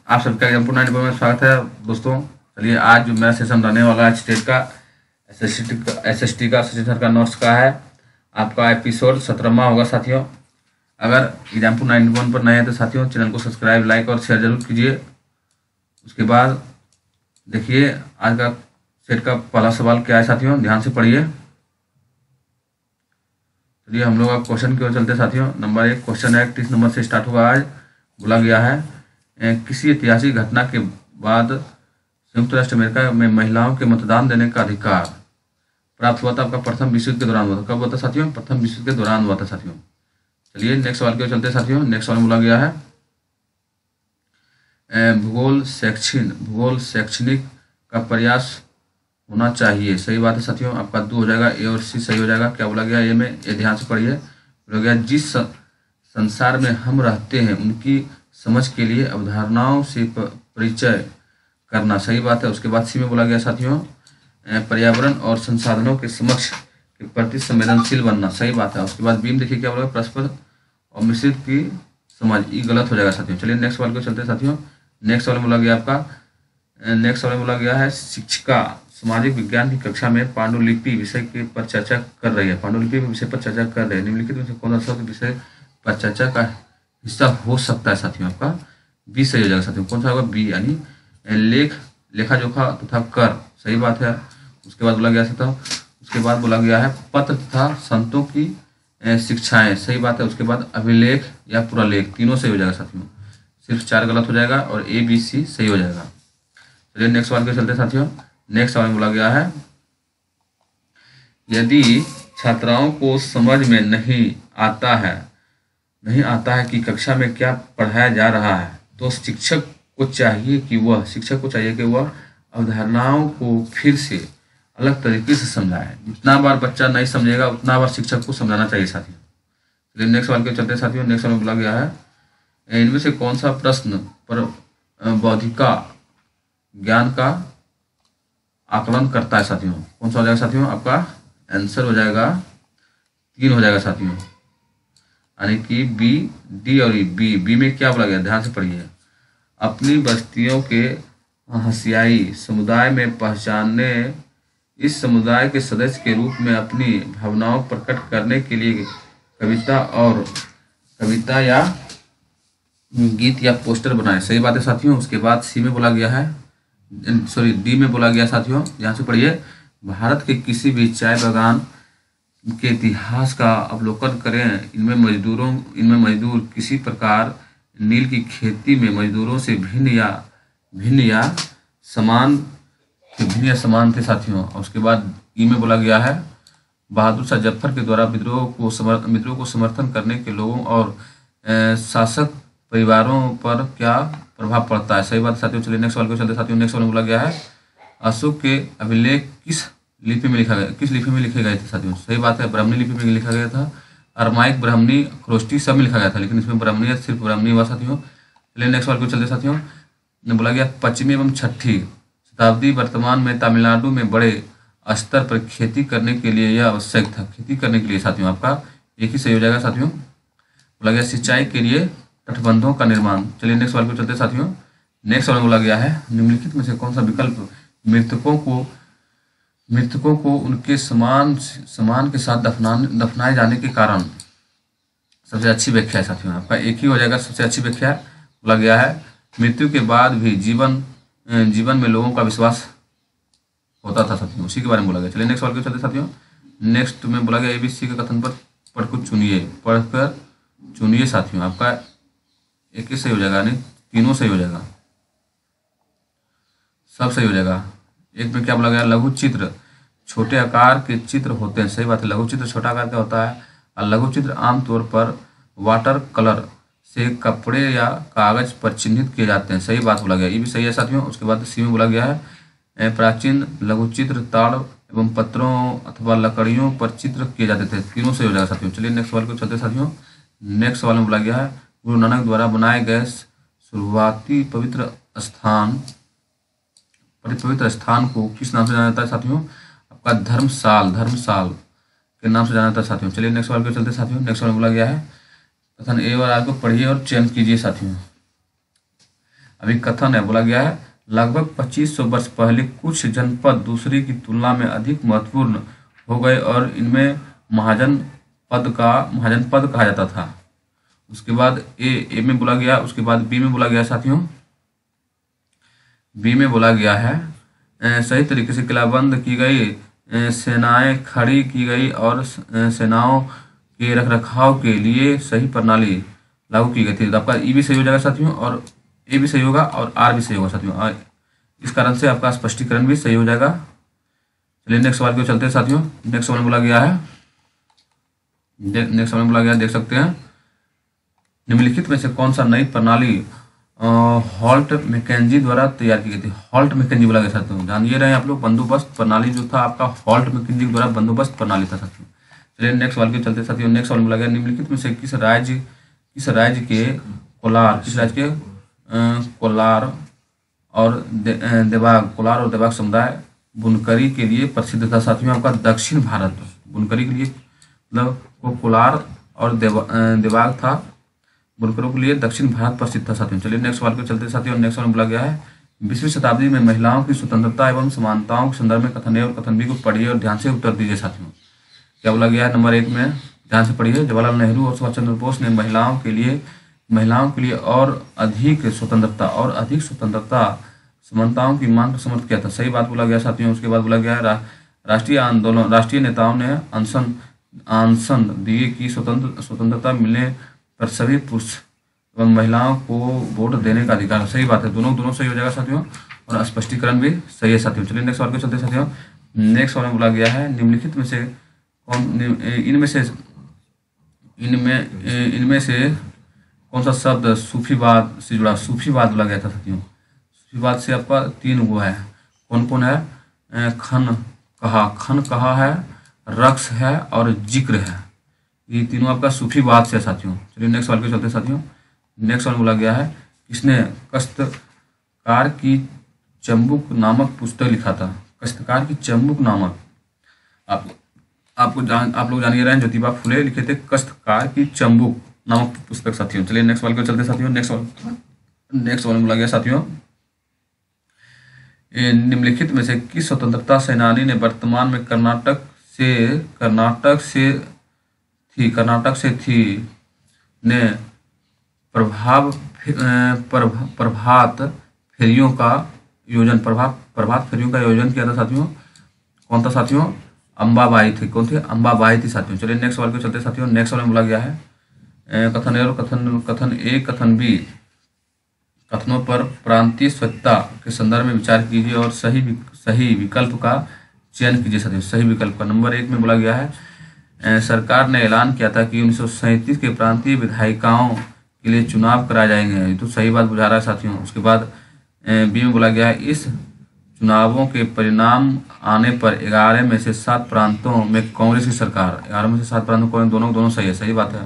आप सबका एग्जाम्पल 9 में स्वागत है दोस्तों। चलिए आज जो मेरा सेशन रहने वाला है स्टेट का एसएसटी का सर का नोट्स का है। आपका एपिसोड 17वां होगा साथियों। अगर एग्जाम्पल 91 पर नए हैं तो साथियों चैनल को सब्सक्राइब, लाइक और शेयर जरूर कीजिए। उसके बाद देखिए आज का सेट का पहला सवाल क्या है साथियों, ध्यान से पढ़िए। चलिए हम लोग अब क्वेश्चन की ओर चलते हैं साथियों। नंबर 1 क्वेश्चन है 31 नंबर से स्टार्ट होगा। आज बोला गया है किसी ऐतिहासिक घटना के बाद संयुक्त राष्ट्र अमेरिका में महिलाओं के मतदान देने का अधिकार प्राप्त हुआ था। आपका प्रथम विश्व युद्ध के दौरान हुआ था। कब हुआ था साथियों? प्रथम विश्व युद्ध के दौरान हुआ था साथियों। चलिए नेक्स्ट सवाल की ओर चलते हैं साथियों। नेक्स्ट सवाल बोला गया है भूगोल शैक्षणिक का प्रयास होना चाहिए। सही बात है साथियों। आपका 2 हो जाएगा, ए और सी सही हो जाएगा। क्या बोला गया ए में? ये ध्यान से पढ़िए। बोला गया जिस संसार में हम रहते हैं उनकी समझ के लिए अवधारणाओं से परिचय करना। सही बात है। उसके बाद सी में बोला गया साथियों पर्यावरण और संसाधनों के समक्ष के प्रति संवेदनशील बनना। सही बात है। उसके बाद बी में देखिए क्या बोला, परस्पर और मिश्रित की समझ। ये गलत हो जाएगा साथियों। चलिए नेक्स्ट सवाल को चलते हैं साथियों। नेक्स्ट सवाल बोला गया आपका नेक्स्ट सवाल बोला गया है शिक्षिका सामाजिक विज्ञान की कक्षा में पांडुलिपि विषय के पर चर्चा कर रही है। पांडुलिपि विषय पर चर्चा कर रहे हैं। निम्नलिखित में से कौन सा विषय पर चर्चा का हिस्सा हो सकता है साथियों? आपका बी सही हो जाएगा साथियों। कौन सा होगा? बी, यानी लेखा जोखा तथा कर। सही बात है। उसके बाद बोला गया था उसके बाद बोला गया है पत्र तथा संतों की शिक्षाएं। सही बात है। उसके बाद अभिलेख या पुरालेख, तीनों सही हो जाएगा साथियों। सिर्फ 4 गलत हो जाएगा और ए बी सी सही हो जाएगा। चलिए नेक्स्ट सवाल के चलते साथियों। नेक्स्ट सवाल बोला गया है यदि छात्राओं को समझ में नहीं आता है कि कक्षा में क्या पढ़ाया जा रहा है तो शिक्षक को चाहिए कि वह अवधारणाओं को फिर से अलग तरीके से समझाए। जितना बार बच्चा नहीं समझेगा उतना बार शिक्षक को समझाना चाहिए साथियों। चलिए नेक्स्ट सवाल के चलते साथियों। नेक्स्ट सवाल बोला गया है इनमें से कौन सा प्रश्न पर बौद्धिका ज्ञान का आकलन करता है साथियों? कौन सा हो जाएगा साथियों? आपका आंसर हो जाएगा 3 हो जाएगा साथियों, यानी कि बी, डी और बी में क्या बोला गया? ध्यान से पढ़िए। अपनी बस्तियों के हंसियाई समुदाय में पहचानने, इस समुदाय के सदस्य के रूप में अपनी भावनाओं प्रकट करने के लिए कविता या गीत या पोस्टर बनाए। सही बात है साथियों। उसके बाद सी में बोला गया है डी में बोला गया साथियों, यहाँ से पढ़िए। भारत के किसी भी चाय बागान के इतिहास का अवलोकन करें। इनमें मजदूर किसी प्रकार नील की खेती में मजदूरों से भिन्न या समान थे साथियों। और उसके बाद ई में बोला गया है बहादुर शाह जफर के द्वारा विद्रोह को समर्थन करने के लोगों और शासक परिवारों पर क्या प्रभाव पड़ता है। सही बात साथियों। चलिए नेक्स्ट सवाल को चलते साथियों। नेक्स्ट सवाल बोला गया है अशोक के अभिलेख किस लिपि में लिखे गए थे साथियों? सही बात है, ब्राह्मणी लिपि में लिखा गया था। अरमाइक, ब्राह्मणी, खरोष्टी सब में लिखा गया था, लेकिन इसमें ब्राह्मणी सिर्फ ब्राह्मणी हुआ साथियों। चलिए नेक्स्ट सवाल को चलते साथियों। बोला गया 5वीं एवं 6ठी शताब्दी वर्तमान में तमिलनाडु में बड़े स्तर पर खेती करने के लिए यह आवश्यक था। खेती करने के लिए साथियों आपका एक ही सही हो जाएगा साथियों। बोला गया सिंचाई के लिए तटबंधों का निर्माण। चलिए नेक्स्ट सवाल को चलते साथियों। नेक्स्ट सवाल बोला गया है निम्नलिखित में से कौन सा विकल्प मृतकों को उनके समान के साथ दफनाए जाने के कारण सबसे अच्छी व्याख्या है साथियों? आपका एक ही हो जाएगा सबसे अच्छी व्याख्या। बोला गया है मृत्यु के बाद भी जीवन में लोगों का विश्वास होता था साथियों, उसी के बारे में बोला गया। चलिए नेक्स्ट सवाल के चलते साथियों। नेक्स्ट में बोला गया एबीसी के कथन पर पढ़कर चुनिए साथियों। आपका एक ही सही हो जाएगा, यानी तीनों सही हो जाएगा, सब सही हो जाएगा। एक में क्या बोला गया लघु चित्र छोटे आकार के चित्र होते हैं। सही बात है। लघु चित्र छोटा आकार का होता है और लघु चित्र आमतौर पर वाटर कलर से कपड़े या कागज पर चिन्हित किए जाते हैं। सही बात बोला गया, ये भी सही है साथियों। उसके बाद सी में बोला गया है प्राचीन लघु चित्र ताड़ एवं पत्रों अथवा लकड़ियों पर चित्र किए जाते थे। तीनों सही हो जाएगा साथियों। चलिए नेक्स्ट सवाल को चलते साथियों। नेक्स्ट सवाल में बोला गया है गुरु नानक द्वारा बनाए गए शुरुआती पवित्र स्थान को किस नाम से जाना जाता है साथियों? आपका धर्मशाल के नाम से जाना जाता है साथियों। चलिए नेक्स्ट सवाल को चलते साथियों। नेक्स्ट सवाल बोला गया है कथन ए और आर को पढ़िए और चयन कीजिए साथियों। अभी कथन है, बोला गया है लगभग 2500 वर्ष पहले कुछ जनपद दूसरे की तुलना में अधिक महत्वपूर्ण हो गए और इनमें महाजन पद कहा जाता था। उसके बाद ए में बोला गया, उसके बाद बी में बोला गया साथियों, बी में बोला गया है सही तरीके से किलाबंद की गई, सेनाएं खड़ी की गई और सेनाओं के रखरखाव के लिए सही प्रणाली लागू की गई थी। तो आपका ई भी सही हो जाएगा साथियों, और ए भी सही होगा और आर भी सही होगा साथियों, और इस कारण से आपका स्पष्टीकरण भी सही हो जाएगा। चलिए नेक्स्ट सवाल की ओर चलते हैं साथियों। नेक्स्ट सवाल बोला गया है, नेक्स्ट सवाल बोला गया देख सकते हैं, निम्नलिखित में से कौन सा नई प्रणाली हॉल्ट मैकेंजी द्वारा तैयार की गई थी। हॉल्ट मैकेंजी बोला गया साथियों, जान ये रहे आप लोग, बंदोबस्त प्रणाली जो था आपका हॉल्ट मैकेंजी द्वारा बंदोबस्त प्रणाली था साथियों। चलिए नेक्स्ट सवाल के चलते साथियों। नेक्स्ट सवाल बोला गया निम्नलिखित में से किस राज्य के कोलार और देबाग समुदाय बुनकरी के लिए प्रसिद्ध था साथियों। आपका दक्षिण भारत बुनकरी के लिए मतलब वो कोलार और देबाग था, बुनकरों के लिए दक्षिण भारत प्रसिद्ध था साथियों। चलिए नेक्स्ट सवाल पे चलते साथियों। नेक्स्ट सवाल बोला गया है 20वीं शताब्दी में महिलाओं की स्वतंत्रता एवं समानताओं के संदर्भ में कथन ए और कथन बी को पढ़िए और ध्यान से उत्तर दीजिए साथियों। क्या बोला गया है, नंबर 1 में ध्यान से पढ़िए, जवाहरलाल नेहरू और सुभाष चंद्र बोस ने महिलाओं के लिए और अधिक स्वतंत्रता समानताओं की मांग को समर्थन किया था। सही बात बोला गया साथियों। उसके बाद बोला गया है राष्ट्रीय नेताओं ने अनशन दिए कि स्वतंत्रता मिलने पर सभी पुरुष एवं महिलाओं को वोट देने का अधिकार। सही बात है, दोनों सही हो जाएगा साथियों, और स्पष्टीकरण भी सही है साथियों। चलिए नेक्स्ट सवाल को चलते साथियों। नेक्स्ट सवाल में बोला गया है निम्नलिखित में से इनमें से कौन सा शब्द सूफीवाद से जुड़ा। सूफीवाद बोला गया था साथियों। सूफीवाद से आपका 3 वो है, कौन है, खन कहा है, रक्स है और जिक्र है, ये तीनों आपका सूफीवाद से साथियों। चलिए नेक्स्ट सवाल के चलते साथियों। नेक्स्ट सवाल बोला गया है किसने कश्तकार की चंबुक नामक पुस्तक लिखा था। कश्तकार की चंबुक नामक, आप लोग जानिए रहे हैं, ज्योतिबा फुले लिखे थे कश्तकार की चंबुक नामक पुस्तक साथियों। चलिए नेक्स्ट सवाल के चलते साथियों। नेक्स्ट सवाल बोला गया साथियों निम्नलिखित में से किस स्वतंत्रता सेनानी ने वर्तमान में कर्नाटक से थी ने प्रभात फेरियों का आयोजन किया था साथियों। कौन था साथियों, अंबाबाई थी। कौन थे, अंबाबाई थी साथियों। चलिए नेक्स्ट सवाल को चलते साथियों। नेक्स्ट सवाल में बोला गया है कथन ए और कथन ए कथन बी कथनों पर प्रांतीय स्वच्छता के संदर्भ में विचार कीजिए और सही विकल्प का चयन कीजिए साथियों। सही विकल्प का नंबर 1 में बोला गया है सरकार ने ऐलान किया था कि 1937 के प्रांतीय विधायिकाओं के लिए चुनाव कराए जाएंगे, ये तो सही बात बुझा रहा है साथियों। उसके बाद बी में बोला गया है इस चुनावों के परिणाम आने पर 11 में से 7 प्रांतों में कांग्रेस की सरकार, 11 में से 7 प्रांतों को दोनों सही है, सही बात है।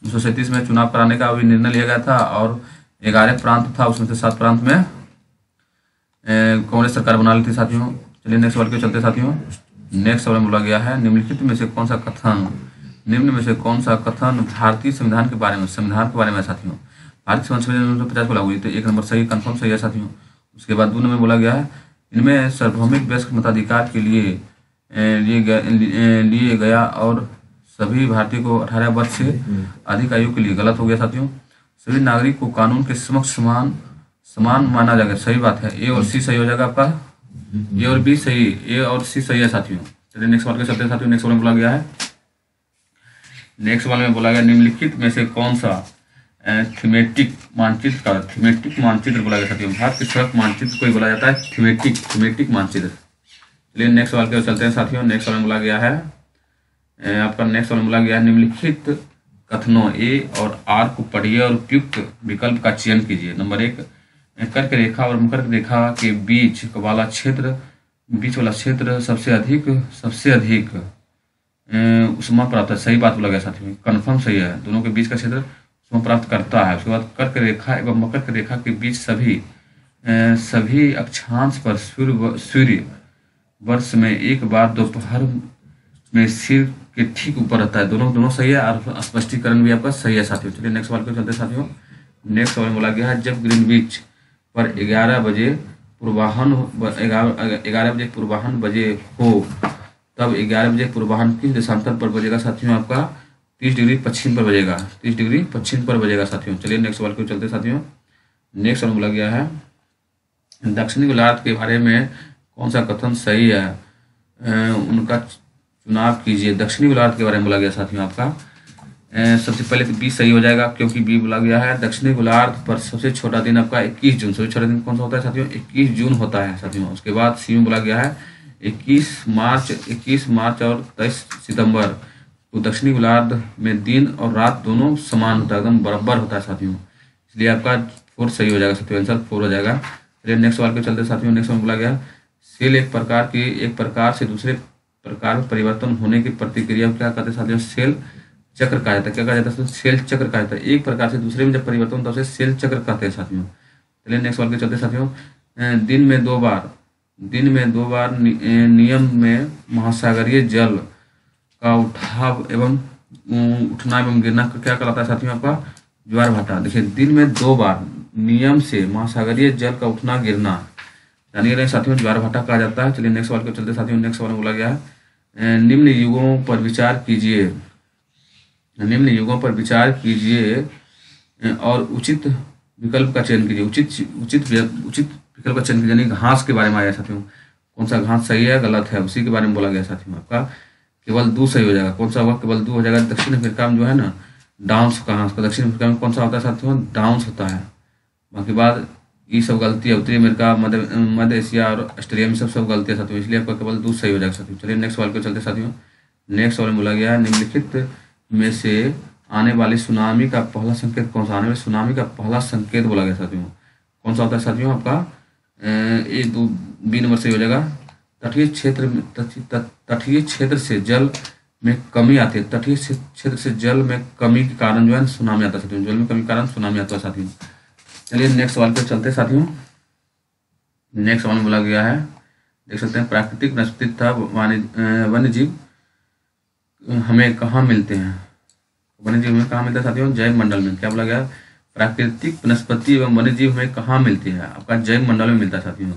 1937 में चुनाव कराने का अभी निर्णय लिया गया था और 11 प्रांत था, उसमें से 7 प्रांत में कांग्रेस सरकार बना ली थी साथियों। चलिए नेक्स्ट सवाल के चलते साथियों। नेक्स्ट सवाल में बोला गया है निम्न में से कौन सा कथन भारतीय संविधान के बारे में है साथियों। भारतीय संविधान 1950 को लागू हुई, तो 1 नंबर सही कंफर्म सही है साथियों। उसके बाद 2 नंबर बोला गया है इनमें सार्वभौमिक वयस्क मताधिकार के लिए लिए गया और सभी भारतीय को 18 वर्ष से अधिक आयु के लिए गलत हो गया साथियों। सभी नागरिक को कानून के समक्ष समान माना जाएगा, सही बात है। ए और सी सही हो जाएगा आपका, ए और बी सही, ए और सी सही है साथियों। चलिए नेक्स्ट सवाल के चलते हैं साथियों। नेक्स्ट सवाल में बोला गया है निम्नलिखित में से कौन सा थीमेटिक मानचित्र बोला गया साथियों। भारत के सड़क मानचित्र को बोला जाता है थीमेटिक मानचित्र। चलिए नेक्स्ट सवाल के चलते हैं साथियों। नेक्स्ट सवाल में बोला गया है आपका निम्नलिखित कथनों ए और आर को पढ़िए और उपयुक्त विकल्प का चयन कीजिए। नंबर 1 कर्क रेखा और मकर रेखा के बीच वाला क्षेत्र सबसे अधिक उष्मा प्राप्त है, सही बात बोला गया साथियों, कंफर्म सही है। दोनों के बीच का क्षेत्र उष्मा प्राप्त करता है। उसके बाद कर्क रेखा एवं मकर रेखा के बीच सभी अक्षांश पर सूर्य वर्ष में एक बार दोपहर में सिर के ठीक ऊपर रहता है। दोनों सही है और स्पष्टीकरण भी आपका सही है साथियों। चलिए नेक्स्ट सवाल पे चलते हैं साथियों। नेक्स्ट सवाल में बोला गया है जब ग्रीनविच पर 11 बजे पूर्वाह्न 11 बजे पूर्वाह्न बजे हो, तब 11 बजे पूर्वाह्न किस देशांतर पर बजेगा साथियों? आपका 30 डिग्री पश्चिम पर बजेगा, 30 डिग्री पश्चिम पर बजेगा साथियों। चलिए नेक्स्ट सवाल को चलते साथियों। नेक्स्ट सवाल बोला गया है दक्षिणी गोलार्ध के बारे में कौन सा कथन सही है? उनका चुनाव कीजिए। दक्षिणी गोलार्ध के बारे में बोला गया साथियों आपका सबसे पहले तो बी सही हो जाएगा, क्योंकि बी बोला गया है दक्षिणी गोलार्ध पर सबसे छोटा दिन आपका 21 जून। सबसे छोटा दिन कौन सा होता है साथियों? 21 जून होता है साथियों। उसके बाद सी में बोला गया है 21 मार्च और 23 सितंबर। तो दक्षिणी गोलार्ध में दिन और रात दोनों समान होता है, एकदम बराबर होता है साथियों, इसलिए आपका 4 सही हो जाएगा साथियों, आंसर 4 हो जाएगा। चलिए नेक्स्ट सवाल पे चलते साथियों। नेक्स्ट में बोला गया सेल एक प्रकार से दूसरे प्रकार में परिवर्तन होने की प्रक्रिया क्या कहते हैं साथियों? सेल चक्र कहा जाता है। क्या कहा जाता है? सेल चक्र कहा जाता है। एक प्रकार से दूसरे में जब परिवर्तन होता है उसे सेल चक्र कहते हैं साथियों। चलिए नेक्स्ट सवाल पे चलते साथियों। दिन में दो बार नियम में महासागरीय जल का उठाव एवं उठना एवं गिरना क्या कहलाता है साथियों? आपका ज्वार भाटा। देखिए दिन में 2 बार नियम से महासागरीय जल का उठना गिरना जानिए रहे साथियों, ज्वार भाटा कहा जाता है। चलिए नेक्स्ट सवाल को चलते साथियों। नेक्स्ट सवाल में बोला गया है निम्न युगों पर विचार कीजिए और उचित विकल्प का चयन कीजिए। उचित विकल्प का चयन कीजिए, यानी घास के बारे में आया साथियों। कौन सा घास सही है गलत है उसी के बारे में बोला गया साथियों। आपका केवल 2 सही हो जाएगा। कौन सा होगा? केवल 2 हो जाएगा। दक्षिण अफ्रीका में जो है ना डांस का घास का दक्षिण अफ्रीका में कौन सा होता है साथियों? डांस होता है। बाकी बाद ये सब गलती है। उत्तरी अमेरिका, मध्य एशिया और ऑस्ट्रेलिया में सब गलती है साथियों, इसलिए आपका केवल 2 सही हो जाएगा साथियों। चलिए नेक्स्ट सवाल को चलते साथियों। नेक्स्ट सवाल में बोला गया है निम्नलिखित में से आने वाली सुनामी का पहला संकेत कौन सा? आने वाली सुनामी का पहला संकेत बोला गया साथियों, कौन सा होता है साथियों? आपका ये 2 बी नंबर सही हो जाएगा। तटीय क्षेत्र से जल में कमी आती है। तटीय क्षेत्र से जल में कमी के कारण जो है सुनामी आता है साथियों। जल में कमी के कारण सुनामी आता है साथियों। चलिए नेक्स्ट सवाल पे चलते साथियों। नेक्स्ट सवाल में बोला गया है देख सकते हैं प्राकृतिक वनस्पति तथा वन्य जीव हमें कहाँ मिलते हैं? वन्य जीव हमें कहाँ मिलते हैं साथियों? जैव मंडल में। क्या बोला गया? प्राकृतिक वनस्पति एवं वन्य जीव हमें कहाँ मिलती है? आपका जैव मंडल में मिलता है साथियों।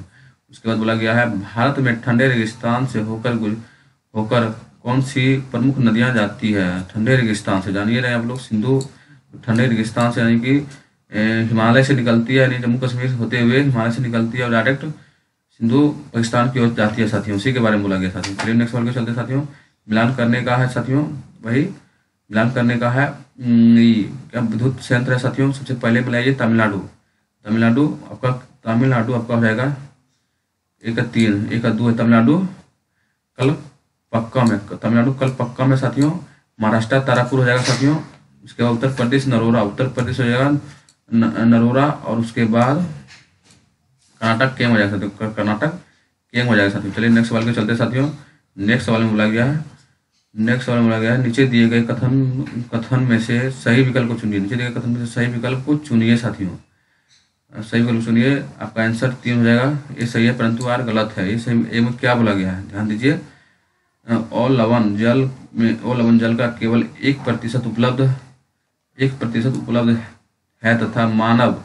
उसके बाद बोला गया है भारत में ठंडे रेगिस्तान से होकर कौन सी प्रमुख नदियां जाती है? ठंडे रेगिस्तान से जानिए रहे आप लोग सिंधु ठंडे रेगिस्तान से, यानी कि हिमालय से निकलती है, यानी जम्मू कश्मीर होते हुए हिमालय से निकलती है और डायरेक्ट सिंधु पाकिस्तान की ओर जाती है साथियों। उसी के बारे में बोला गया साथियों। चलिए नेक्स्ट सवाल के चलते साथियों। मिलान करने का है साथियों, वही मिलान करने का है क्या विद्युत संयंत्र है साथियों? सबसे पहले मिलाइए तमिलनाडु आपका हो जाएगा 1-3 1-2 है तमिलनाडु कलपक्का में साथियों। महाराष्ट्र तारापुर हो जाएगा साथियों। उसके बाद उत्तर प्रदेश नरोरा हो जाएगा नरोरा, और उसके बाद कर्नाटक केम हो जाएगा साथियों। चलिए नेक्स्ट सवाल के चलते साथियों। नेक्स्ट सवाल में बोला गया है नीचे दिए गए कथन में से सही विकल्प को चुनिए साथियों। सही विकल्प सुनिए। आपका आंसर 3 हो जाएगा। ये सही है परंतु आर गलत है। ये सही ए में क्या बोला गया है ध्यान दीजिए। और लवण जल का केवल 1% उपलब्ध है तथा मानव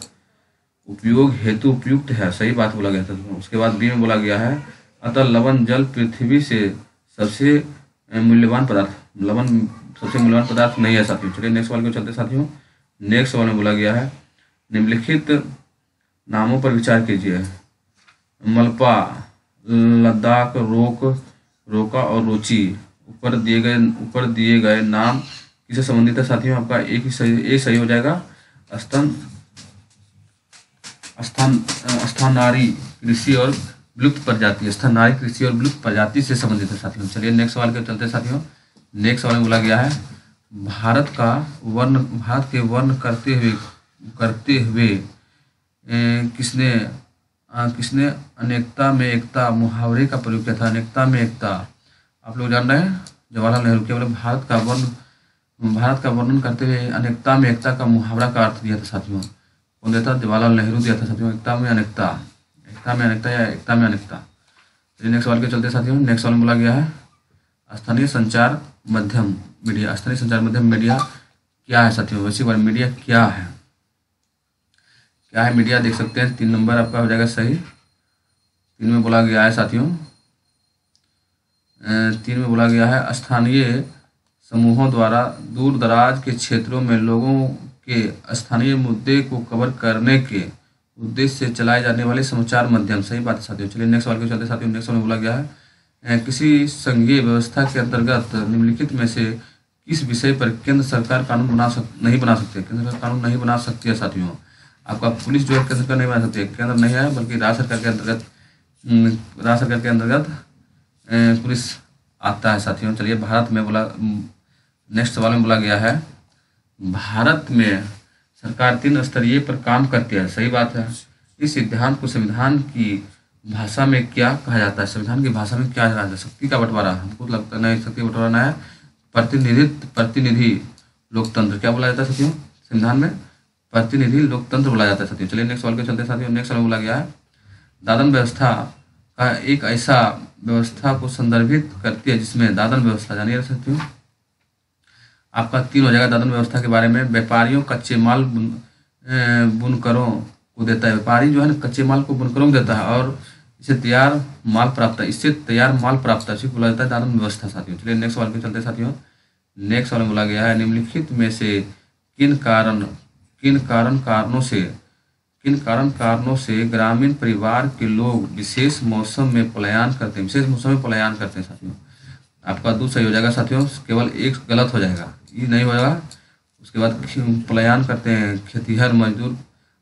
उपयोग हेतु उपयुक्त है। सही बात बोला गया था। उसके बाद बी में बोला गया है अतः लवण जल पृथ्वी से सबसे मूल्यवान पदार्थ नहीं है साथियों। चलिए नेक्स्ट सवाल को चलते साथियों। नेक्स्ट सवाल में बोला गया है निम्नलिखित नामों पर विचार कीजिए। मलपा, लद्दाख, रोका और रुचि। ऊपर दिए गए नाम किससे संबंधित है साथियों? आपका एक सही हो जाएगा। स्थानारी कृषि और विलुप्त प्रजाति से संबंधित है साथियों। चलिए नेक्स्ट सवाल के चलते साथियों। नेक्स्ट सवाल में बोला गया है भारत के वर्ण करते हुए किसने अनेकता में एकता मुहावरे का प्रयोग किया था? अनेकता में एकता आप लोग जान रहे हैं जवाहरलाल नेहरू केवल भारत का वर्णन करते हुए अनेकता में एकता का मुहावरा का अर्थ दिया था साथियों। कौन दिया था? जवाहरलाल नेहरू दिया था साथियों। एकता में अनेकता या एकता में अनेकता। चलिए नेक्स्ट सवाल के चलते साथियों। नेक्स्ट सवाल में बोला गया है स्थानीय संचार माध्यम मीडिया क्या है साथियों? वैसे बार मीडिया क्या है? क्या है मीडिया, देख सकते हैं 3 नंबर आपका हो जाएगा सही। 3 में बोला गया है साथियों, 3 में बोला गया है स्थानीय समूहों द्वारा दूर दराज के क्षेत्रों में लोगों के स्थानीय मुद्दे को कवर करने के उद्देश्य से चलाए जाने वाले समाचार माध्यम। सही बात है साथियों। चलिए नेक्स्ट सवाल के चलते साथियों। नेक्स्ट सवाल में बोला गया है किसी संघीय व्यवस्था के अंतर्गत निम्नलिखित में से किस विषय पर केंद्र सरकार कानून नहीं बना सकती। केंद्र सरकार कानून नहीं बना सकती है साथियों। आपका पुलिस जो है केंद्र सरकार नहीं बना सकती है, केंद्र नहीं है बल्कि राज्य सरकार के अंतर्गत पुलिस आता है साथियों। चलिए भारत में बोला, नेक्स्ट सवाल में बोला गया है भारत में सरकार 3 स्तरीय पर काम करती है। सही बात है। इस सिद्धांत को संविधान की भाषा में क्या कहा जाता है। संविधान की भाषा में क्या कहा जाता है। शक्ति का बंटवारा, हमको लगता नहीं शक्ति बंटवारा ना है, प्रतिनिधि लोकतंत्र क्या बोला जाता है साथियों। संविधान में प्रतिनिधि लोकतंत्र बोला जाता है साथियों। चलिए नेक्स्ट सवाल के चलते साथियों। नेक्स्ट सवाल बोला गया है दादन व्यवस्था का एक ऐसा व्यवस्था को संदर्भित करती है जिसमें दादन व्यवस्था जानिए साथियों। आपका 3 हो जाएगा दादन व्यवस्था के बारे में। व्यापारियों कच्चे माल बुनकरों को देता है। व्यापारी जो है ना कच्चे माल को बुनकरों को देता है और इससे तैयार माल प्राप्त है, इसी को बोला जाता है दादन व्यवस्था साथियों। चलिए नेक्स्ट सवाल के चलते साथियों। नेक्स्ट सवाल में बोला गया है निम्नलिखित में से किन कारणों से ग्रामीण परिवार के लोग विशेष मौसम में पलायन करते हैं साथियों। आपका 2 सही हो जाएगा साथियों, केवल 1 गलत हो जाएगा, ये नहीं होगा। उसके बाद पलायन करते हैं खेतीहर मजदूर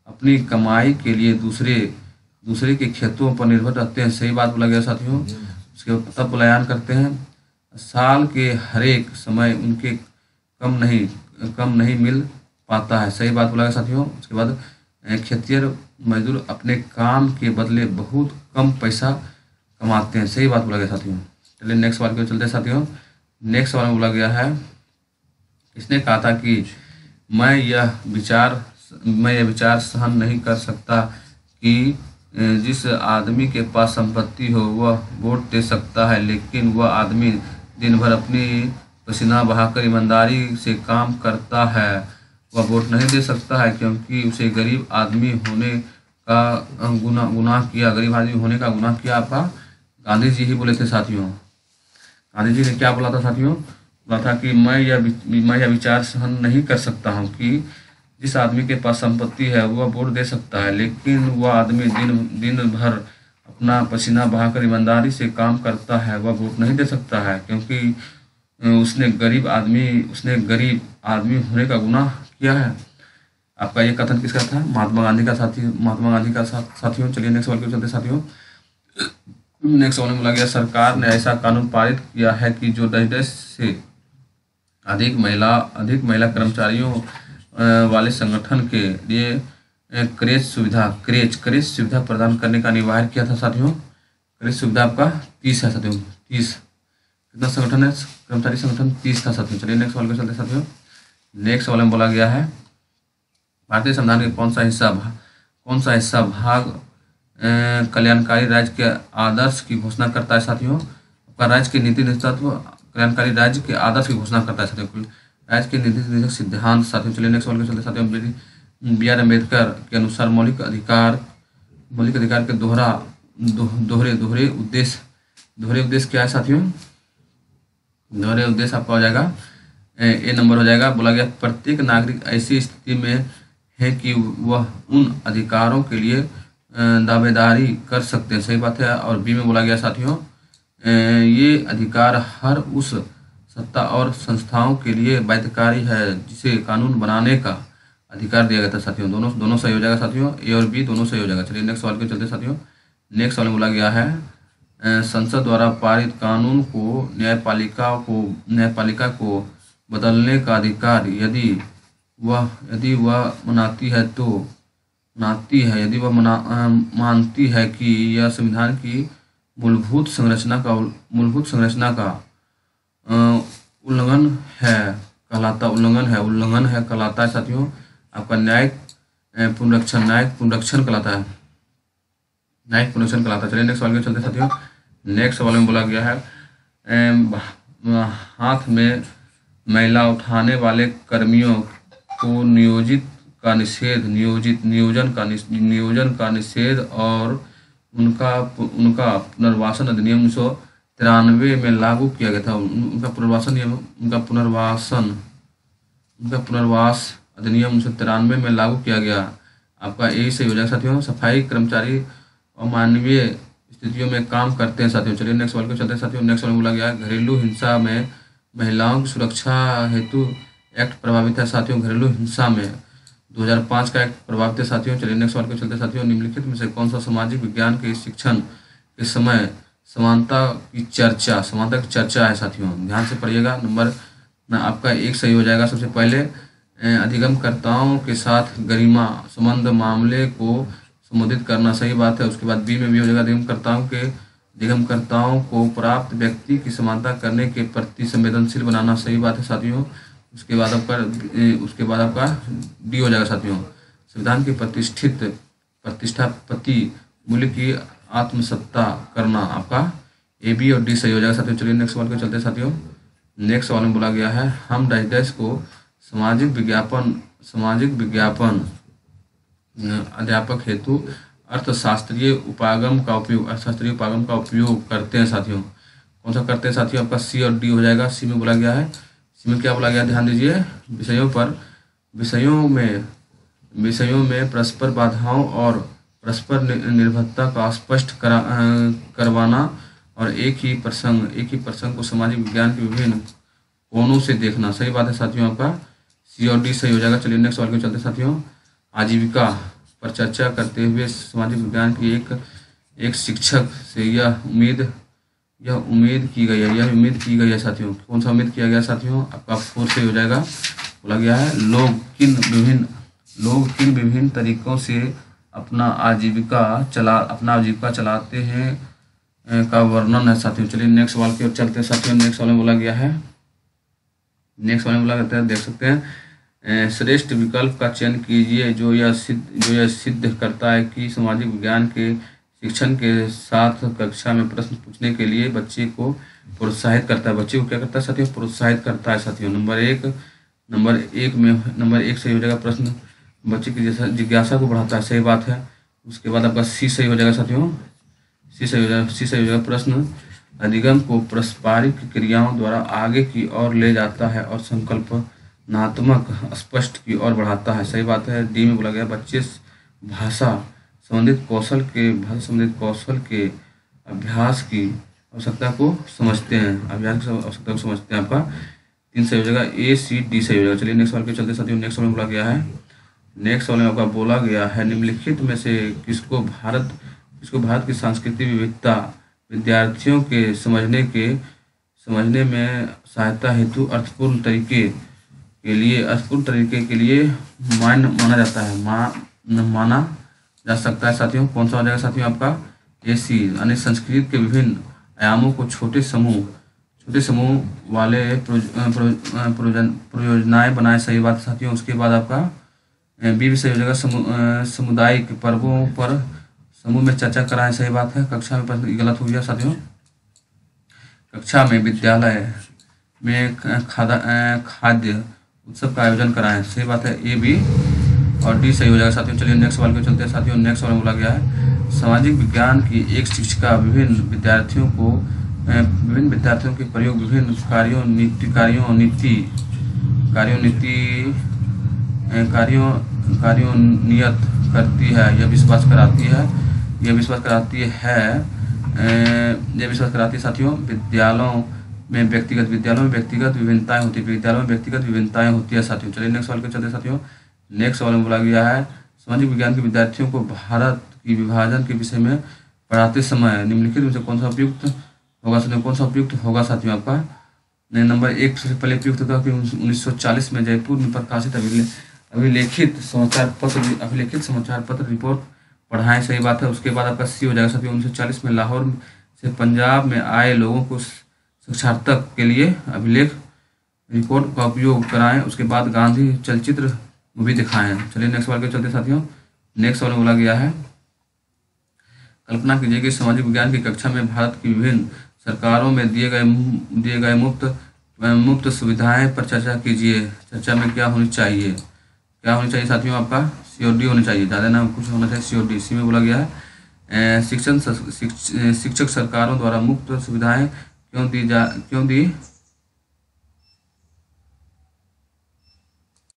अपनी कमाई के लिए दूसरे के खेतों पर निर्भर रहते हैं। सही बात बोला गया साथियों। उसके बाद तब पलायन करते हैं साल के हरेक समय उनके कम नहीं मिल पाता है। सही बात बोला गया साथियों। उसके बाद खेतिहर मजदूर अपने काम के बदले बहुत कम पैसा कमाते हैं। सही बात बोला गया साथियों। चलिए नेक्स्ट सवाल के चलते साथियों। नेक्स्ट सवाल में बोला गया है इसने कहा था कि मैं यह विचार सहन नहीं कर सकता कि जिस आदमी के पास संपत्ति हो वह वोट दे सकता है, लेकिन वह आदमी दिन भर अपनी पसीना बहाकर ईमानदारी से काम करता है वह वोट नहीं दे सकता है, क्योंकि उसे गरीब आदमी होने का गुनाह किया। आपका गांधी जी ही बोले थे साथियों। गांधी जी ने क्या बोला था साथियों, बोला था कि मैं यह विचार सहन नहीं कर सकता हूँ कि जिस आदमी के पास संपत्ति है वह वोट दे सकता है, लेकिन वह आदमी दिन भर अपना पसीना बहाकर ईमानदारी से काम करता है वह वोट नहीं दे सकता है, क्योंकि उसने गरीब आदमी होने का गुनाह किया है। आपका ये कथन किसका था, महात्मा गांधी का साथियों। चलिए नेक्स्ट सवाल के चलते साथियों। नेक्स्ट सवाल में बोला गया सरकार ने ऐसा कानून पारित किया है कि जो 10 से अधिक महिला कर्मचारियों वाले संगठन के लिए क्रेच सुविधा प्रदान करने का अनिवार्य किया था साथियों। क्रेच सुविधा आपका 30 है साथियों। 30 कितना संगठन है, कर्मचारी संगठन 30 था साथियों। चलिए नेक्स्ट सवाल के चलते साथियों। नेक्स्ट सवाल में बोला गया है भारतीय संविधान के कौन सा हिस्सा भाग कल्याणकारी राज्य के आदर्श की घोषणा करता है साथियों। आपका राज्य के नीति नेतृत्व कल्याणकारी राज्य के आदर्श की घोषणा करता है साथियों। राज्य के नीति सिद्धांत साथियों। चलिए नेक्स्ट सवाल के चलते साथियों। BR अम्बेडकर के अनुसार मौलिक अधिकार के दोहरे उद्देश्य क्या है साथियों। दोहरे उद्देश्य आपका हो जाएगा A नंबर हो जाएगा। बोला गया प्रत्येक नागरिक ऐसी स्थिति में है कि वह उन अधिकारों के लिए दावेदारी कर सकते हैं। सही बात है। और B में बोला गया साथियों ये अधिकार हर उस सत्ता और संस्थाओं के लिए वैधकारी है जिसे कानून बनाने का अधिकार दिया गया था साथियों। दोनों सही हो जाएगा साथियों। A और B दोनों सही हो जाएगा। चलिए नेक्स्ट सवाल के चलते साथियों। नेक्स्ट सवाल में बोला गया है संसद द्वारा पारित कानून को न्यायपालिका को बदलने का अधिकार यदि वह मानती है कि यह संविधान की मूलभूत संरचना का उल्लंघन कहलाता है साथियों। आपका न्यायिक पुनरीक्षण कहलाता है। चलिए नेक्स्ट सवाल के चलते साथियों। नेक्स्ट सवाल में बोला गया है हाथ में मैला उठाने वाले कर्मियों को नियोजित का निषेध, नियोजन का निषेध और उनका उनका पुनर्वासन अधिनियम 1993 में लागू किया गया था। उनका पुनर्वास अधिनियम 1993 में लागू किया गया। आपका यही सही हो जाएगा साथियों। सफाई कर्मचारी अमानवीय स्थितियों में काम करते हैं साथियों। चलिए नेक्स्ट सवाल को चलते हैं साथियों। नेक्स्ट सवाल में बोला गया है घरेलू हिंसा में महिलाओं की सुरक्षा हेतु एक्ट प्रभावित है साथियों। घरेलू हिंसा में 2005 का एक्ट प्रभावित है साथियों। चलिए नेक्स्ट सवाल को चलते हैं साथियों। निम्नलिखित में से कौन सा सामाजिक विज्ञान के शिक्षण के समय समानता की चर्चा है साथियों। ध्यान से पढ़िएगा। नंबर आपका एक सही हो जाएगा। सबसे पहले अधिगमकर्ताओं के साथ गरिमा संबंध मामले को संबोधित करना, सही बात है। उसके बाद बी में भी हो जाएगा अधिगमकर्ताओं को प्राप्त व्यक्ति की समानता करने के प्रति संवेदनशील बनाना, सही बात है साथियों। उसके बाद आपका डी हो जाएगा साथियों। संविधान की प्रतिष्ठापति मूल्य की आत्मसत्ता करना, आपका ए बी और डी सही हो जाएगा साथियों। चलिए नेक्स्ट सवाल को चलते हैं साथियों। नेक्स्ट सवाल में बोला गया है हम डैश को सामाजिक विज्ञापन अध्यापक हेतु अर्थशास्त्रीय उपागम का उपयोग करते हैं साथियों। कौन सा करते हैं साथियों? आपका सी और डी हो जाएगा। सी में बोला गया है, सी में क्या बोला गया, ध्यान दीजिए। विषयों में परस्पर बाधाओं और परस्पर निर्भरता का स्पष्ट करवाना और एक ही प्रसंग को सामाजिक विज्ञान के विभिन्न कोणों से देखना, सही बात है साथियों। आपका सी और डी सही हो जाएगा। चलिए नेक्स्ट सवाल को चलते साथियों। आजीविका पर चर्चा करते हुए सामाजिक विज्ञान की एक शिक्षक से यह उम्मीद की गई है साथियों। कौन सा उम्मीद किया गया साथियों? आपका 4 सही हो जाएगा। बोला गया है लोग किन विभिन्न तरीकों से अपना आजीविका चलाते हैं का वर्णन है साथियों। चलिए नेक्स्ट सवाल की ओर चलते हैं साथियों। नेक्स्ट सवाल में बोला गया है, देख सकते हैं श्रेष्ठ विकल्प का चयन कीजिए जो यह सिद्ध करता है कि सामाजिक विज्ञान के शिक्षण के साथ कक्षा में प्रश्न पूछने के लिए बच्चे को प्रोत्साहित करता है। बच्चे को क्या करता है साथियों? प्रोत्साहित करता है साथियों। नंबर एक सही हो जाएगा। प्रश्न बच्चे की जिज्ञासा को बढ़ाता है, सही बात है। उसके बाद आपका सी सही हो जाएगा साथियों। सी सही हो जाएगा। प्रश्न अधिगम को पारस्परिक क्रियाओं द्वारा आगे की ओर ले जाता है और संकल्पनात्मक स्पष्ट की ओर बढ़ाता है, सही बात है। डी में बोला गया बच्चे भाषा संबंधित कौशल के अभ्यास की आवश्यकता को समझते हैं। आपका 3 सही हो जाएगा। ए सी डी सही हो जाएगा। चलिए नेक्स्ट सवाल के चलते साथियों। नेक्स्ट सवाल में बोला गया है, निम्नलिखित में से किसको भारत की सांस्कृतिक विविधता विद्यार्थियों के समझने में सहायता हेतु अर्थपूर्ण तरीके के लिए माना जा सकता है साथियों। कौन सा हो जाएगा साथियों? आपका ए सी, यानी संस्कृत के विभिन्न आयामों को छोटे समूह वाले परियोजनाएं बनाए, सही बात है साथियों। उसके बाद आपका बी भी सही हो जाएगा। सामुदायिक पर्वों पर समूह में चर्चा कराएं, सही बात है। कक्षा में प्रश्न गलत हो गया साथियों। कक्षा में विद्यालय में खाद्य उत्सव का आयोजन कराएं, सही बात है। ए बी और डी सही हो जाएगा साथियों। चलिए नेक्स्ट सवाल को चलते हैं साथियों। नेक्स्ट सवाल में बोला गया है सामाजिक विज्ञान की एक शिक्षिका विभिन्न विद्यार्थियों के प्रयोग विभिन्न कार्योन्नियत करती है। यह विश्वास कराती है साथियों विद्यालयों में व्यक्तिगत विभिन्नताएं होती है साथियों। चलिए नेक्स्ट सवाल को चलते साथियों। नेक्स्ट सवाल में बोला गया है सामाजिक विज्ञान के विद्यार्थियों को भारत की विभाजन के विषय में पढ़ाते समय निम्नलिखित में से कौन सा उपयुक्त होगा साथियों? आपका नंबर 1 सबसे पहले उपयुक्त होगा कि 1940 में जयपुर में प्रकाशित अभिलेखित समाचार पत्र रिपोर्ट पढ़ाएं, सही बात है। उसके बाद आपका सी हो जाएगा साथियों। 1940 में लाहौर से पंजाब में आए लोगों को साक्षरता के लिए अभिलेख रिपोर्ट का उपयोग कराएं। उसके बाद गांधी चलचित्र मूवी दिखाएं। चलिए नेक्स्ट सवाल के चलते साथियों। नेक्स्ट सवाल में बोला गया है कल्पना कीजिए कि सामाजिक विज्ञान की कक्षा में भारत की विभिन्न सरकारों में दिए गए मुफ्त सुविधाएं पर चर्चा कीजिए। चर्चा में क्या होनी चाहिए? क्या होनी चाहिए साथियों, आपका COD होनी चाहिए, ज़्यादा ना कुछ होना चाहिए, COD। सी में बोला गया है शिक्षक सरकारों द्वारा मुफ्त सुविधाएं क्यों दी